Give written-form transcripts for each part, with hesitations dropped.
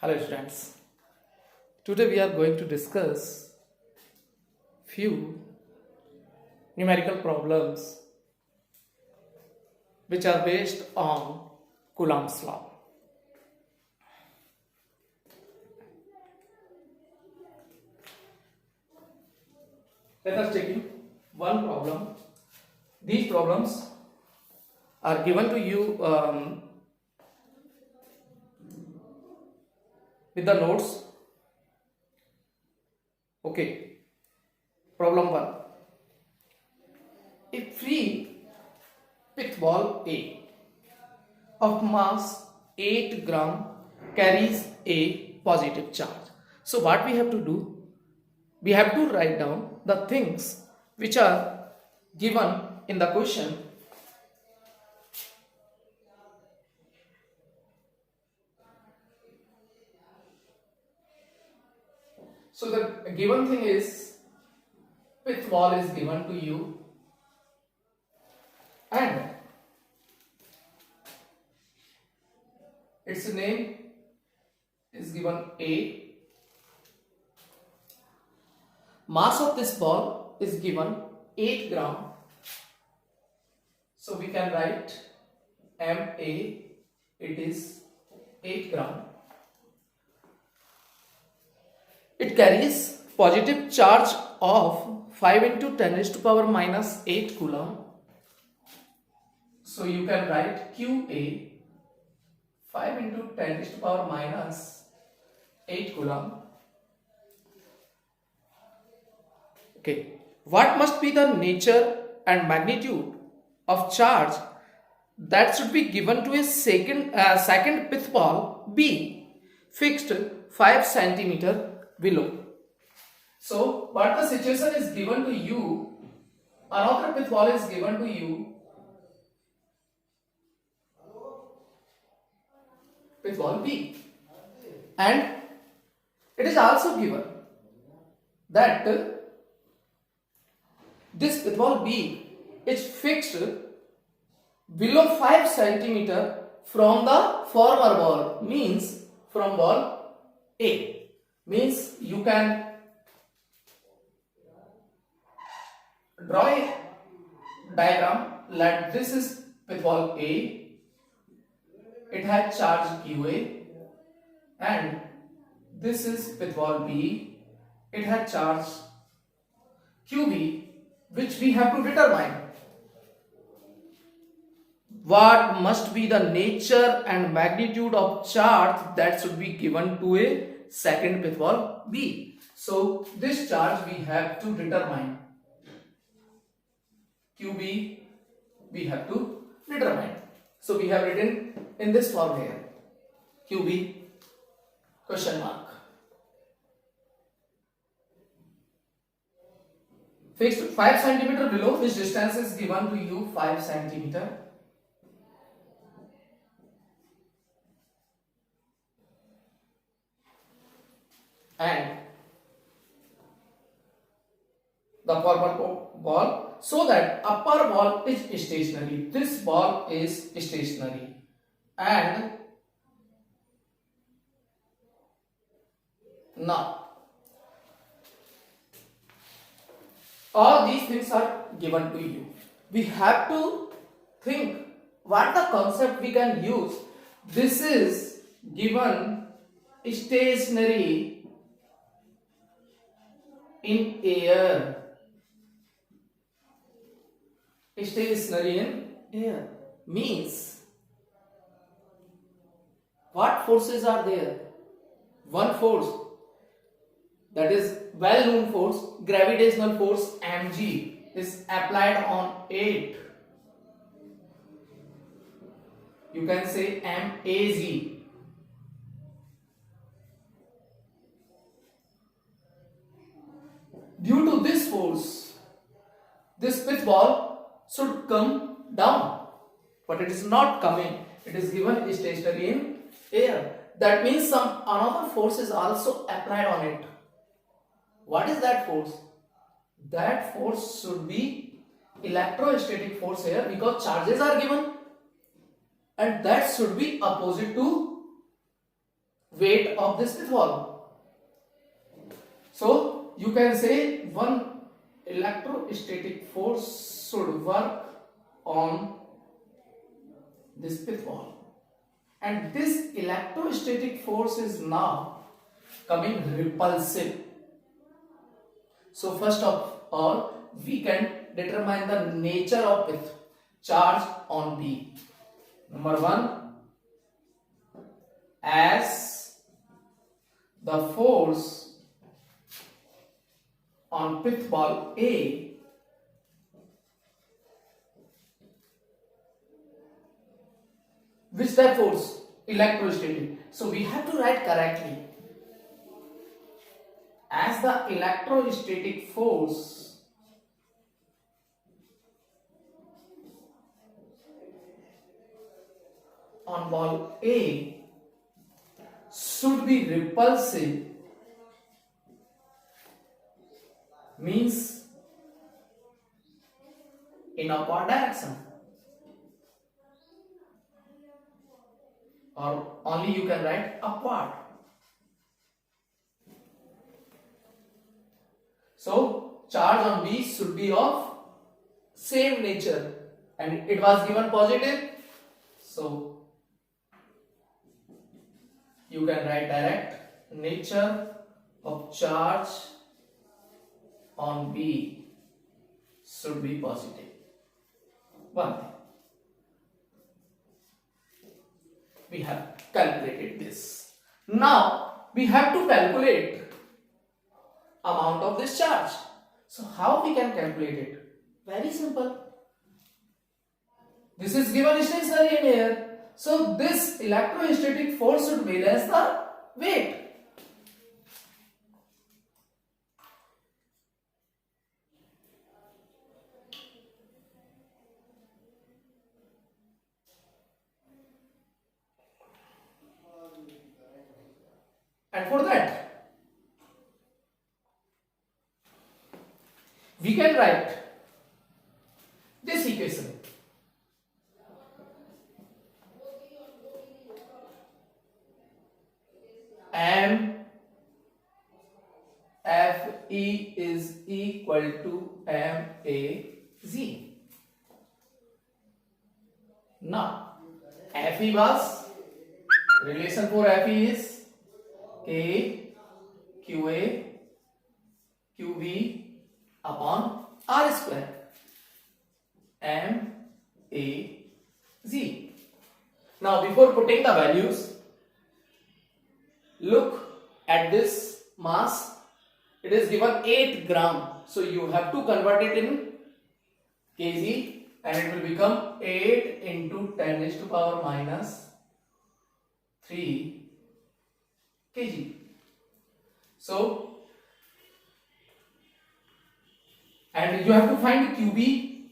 Hello students. Today we are going to discuss few numerical problems which are based on Coulomb's law. Let us take in one problem. These problems are given to you with the notes. Okay. Problem 1. A free pith ball A of mass 8 gram carries a positive charge. So what we have to do? We have to write down the things which are given in the question. So the given thing is pith ball is given to you and its name is given A. Mass of this ball is given 8 gram. So we can write MA, it is 8 gram. It carries positive charge of 5 into 10 raised to power minus 8 coulomb. So you can write QA 5 into 10 raised to power minus 8 coulomb. Okay. What must be the nature and magnitude of charge that should be given to a second pith ball B fixed 5 centimeter below? So what the situation is given to you, another pith ball is given to you, pith ball B, and it is also given that this pith ball B is fixed below 5 centimeter from the former ball, means from ball A. Means you can draw a diagram like this is pith ball A, it has charge QA, and this is pith ball B, it has charge QB, which we have to determine. What must be the nature and magnitude of charge that should be given to a second pith ball B? So this charge we have to determine. QB we have to determine. So we have written in this form here. QB question mark. Fixed 5 centimeter below, this distance is given to you 5 centimeter. And the former ball, so that upper ball is stationary. This ball is stationary and now all these things are given to you. We have to think what the concept we can use. This is given stationary in air. Stationary in air means what forces are there? One force, that is well known force, gravitational force mg is applied on it. You can say mag. Due to this force, this pith ball should come down, but it is not coming. It is given stationary in air. That means some another force is also applied on it. What is that force? That force should be electrostatic force here, because charges are given, and that should be opposite to weight of this pith ball. So you can say one electrostatic force should work on this pith ball, and this electrostatic force is now coming repulsive. So first of all, we can determine the nature of pith. Charge on B. Number 1, as the force on pith ball A which type force? Electrostatic. So we have to write correctly. As the electrostatic force on ball A should be repulsive, means in upward direction, or only you can write upward. So charge on B should be of same nature, and it was given positive, so you can write direct nature of charge on B should be positive. 1. We have calculated this. Now we have to calculate amount of this charge. So how we can calculate it? Very simple. This is given stationary in air. So this electrostatic force should balance the weight. And for that, we can write this equation. M Fe is equal to MAZ. Now, Fe was, relation for Fe is K QA QB upon R square MAZ. Now, before putting the values, look at this mass. It is given 8 gram. So you have to convert it in kg, and it will become 8 into 10 raised to power minus 3 kg. So, and you have to find QB.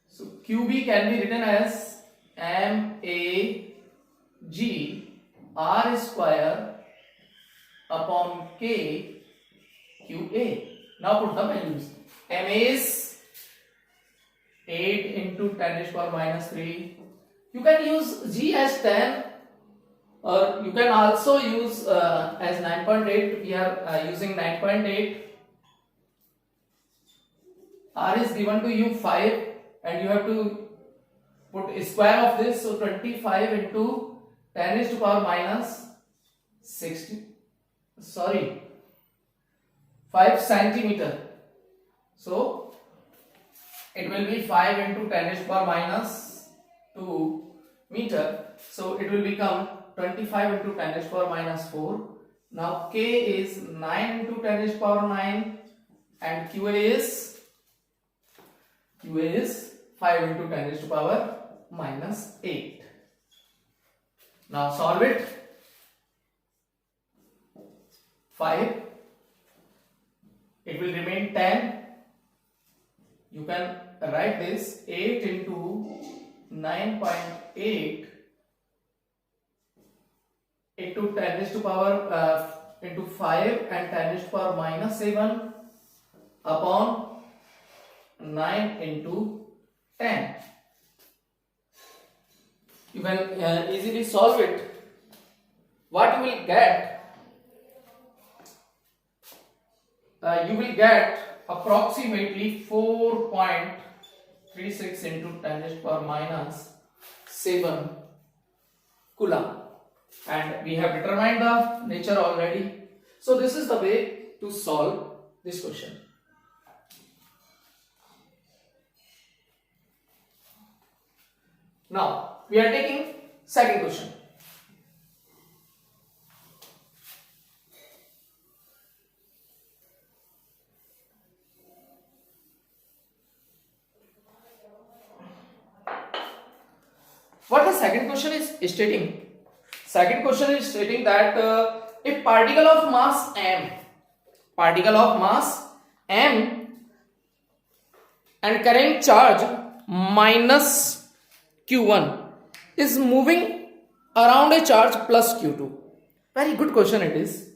So QB can be written as MAG R square upon K QA. Now put the values. M is 8 into 10 raised to power minus 3. You can use G as 10, or you can also use as 9.8. We are using 9.8. R is given to you 5, and you have to put a square of this. So 25 into 10 raised to power minus 5 centimeter. So it will be 5 into 10 raised to power minus 2 meter. So it will become 25 into 10 raised to power minus 4. Now K is 9 into 10 raised to power 9, and QA is 5 into 10 raised to power minus 8. Now solve it. 5. It will remain 10. You can write this 8 into 9.8 into 10 raised to power into 5 and 10 raised to power minus 7 upon 9 into 10. You can easily solve it. what you will get approximately 4.36 into 10 raised power minus 7 coulomb, and we have determined the nature already. So this is the way to solve this question. Now we are taking second question. What the second question is stating? Second question is stating that a particle of mass m and carrying charge minus q1 is moving around a charge plus q2. Very good question it is.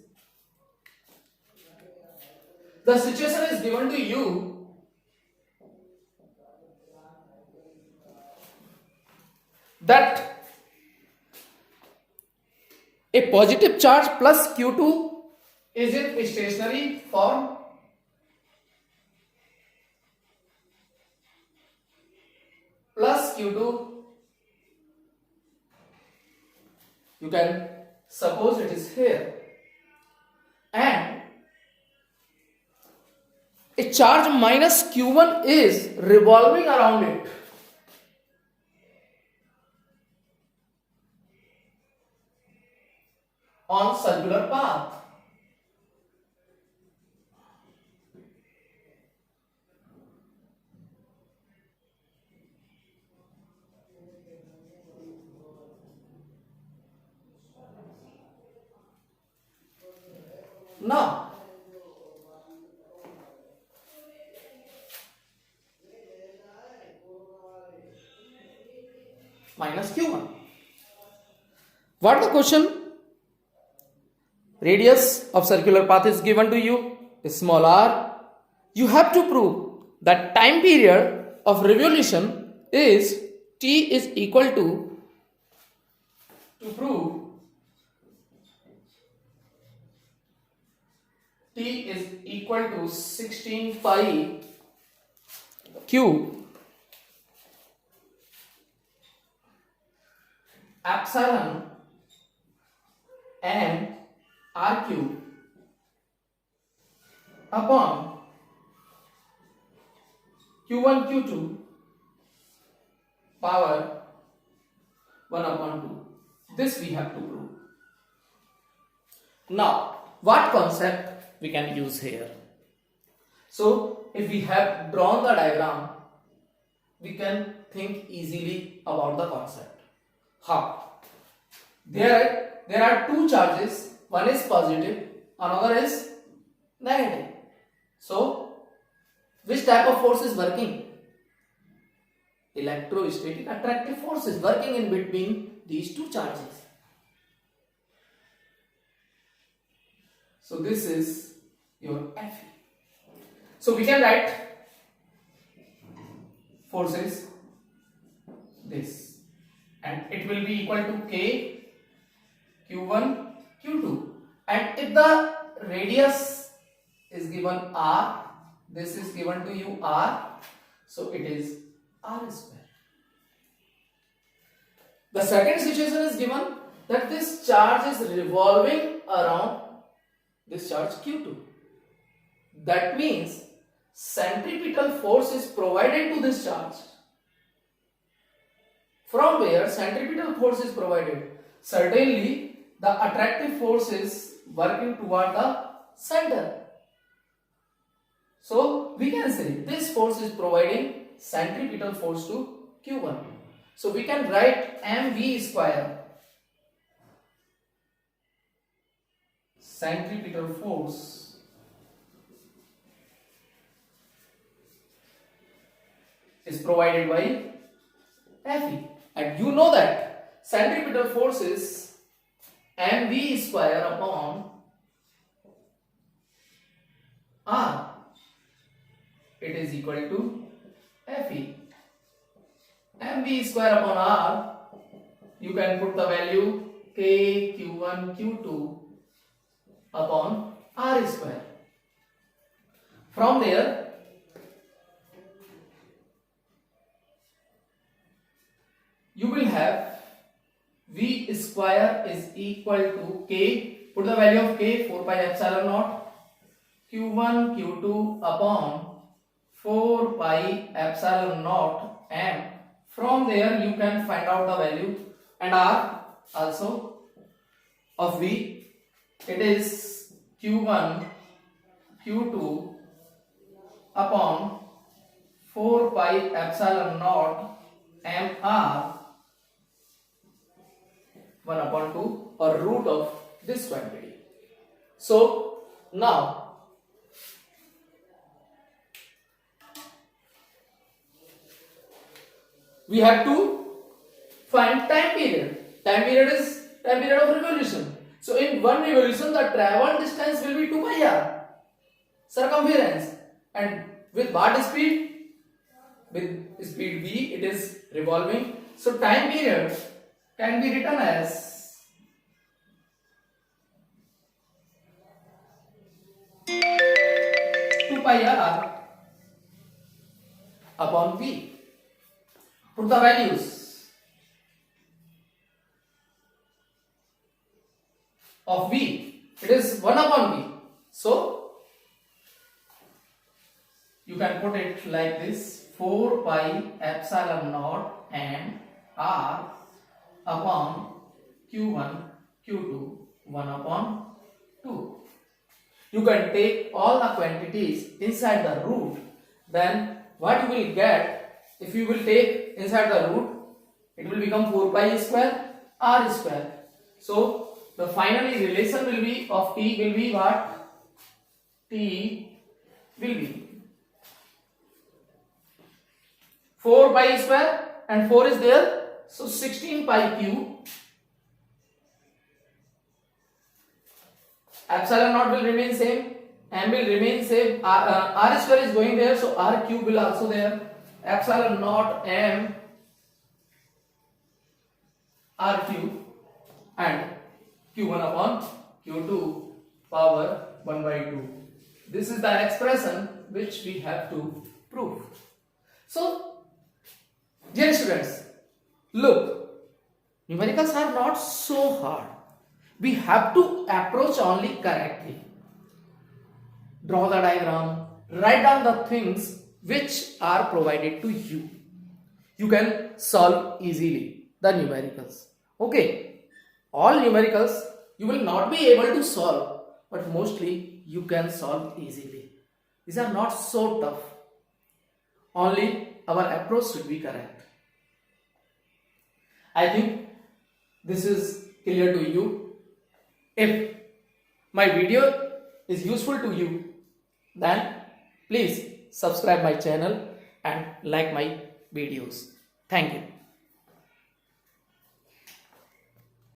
The situation is given to you that a positive charge plus q2 is in stationary form, plus q2, you can suppose it is here, and a charge minus q1 is revolving around it. On circular path. Now minus q1. What the question? Radius of circular path is given to you, small r. You have to prove that time period of revolution is t is equal to prove t is equal to 16 pi q epsilon n r cube upon q1 q2 power 1 upon 2. This we have to prove. Now what concept we can use here? So if we have drawn the diagram, we can think easily about the concept. How? There are two charges. One is positive, another is negative. So, which type of force is working? Electrostatic attractive force is working in between these two charges. So, this is your Fe. So, we can write forces this, and it will be equal to K Q1 Q2, and if the radius is given r, this is given to you r, so it is r square. The second situation is given that this charge is revolving around this charge q2. That means centripetal force is provided to this charge. From where centripetal force is provided? Certainly the attractive force is working toward the center. So we can say this force is providing centripetal force to q1. So we can write mv square, centripetal force, is provided by Fe, and you know that centripetal force is mv square upon r. It is equal to Fe. mv square upon r, you can put the value k q1 q2 upon r square. From there, you will have v square is equal to k, put the value of k, 4 pi epsilon naught, q1 q2 upon 4 pi epsilon naught m. From there you can find out the value, and r also of v, it is q1 q2 upon 4 pi epsilon naught mr 1 upon 2, or root of this quantity. So now we have to find time period. Time period is time period of revolution. So in one revolution the travel distance will be 2 pi r, circumference, and with what speed? With speed v it is revolving. So time period can be written as 2 pi r upon v. Put the values of v. It is 1 upon v. So you can put it like this: 4 pi epsilon naught and r upon q1 q2 1 upon 2. You can take all the quantities inside the root. Then what you will get, if you will take inside the root, it will become 4 pi square r square. So the finally relation will be of t will be what? T will be 4 pi square, and 4 is there, so 16 pi cube. Epsilon naught will remain same, m will remain same, r square is going there, so r cube will also there. Epsilon naught m r cube and q1 upon q2 power 1 by 2. This is the expression which we have to prove. So dear students, look, numericals are not so hard. We have to approach only correctly. Draw the diagram, write down the things which are provided to you. You can solve easily the numericals. Okay, all numericals you will not be able to solve, but mostly you can solve easily. These are not so tough. Only our approach should be correct. I think this is clear to you. If my video is useful to you, then please subscribe my channel and like my videos. Thank you.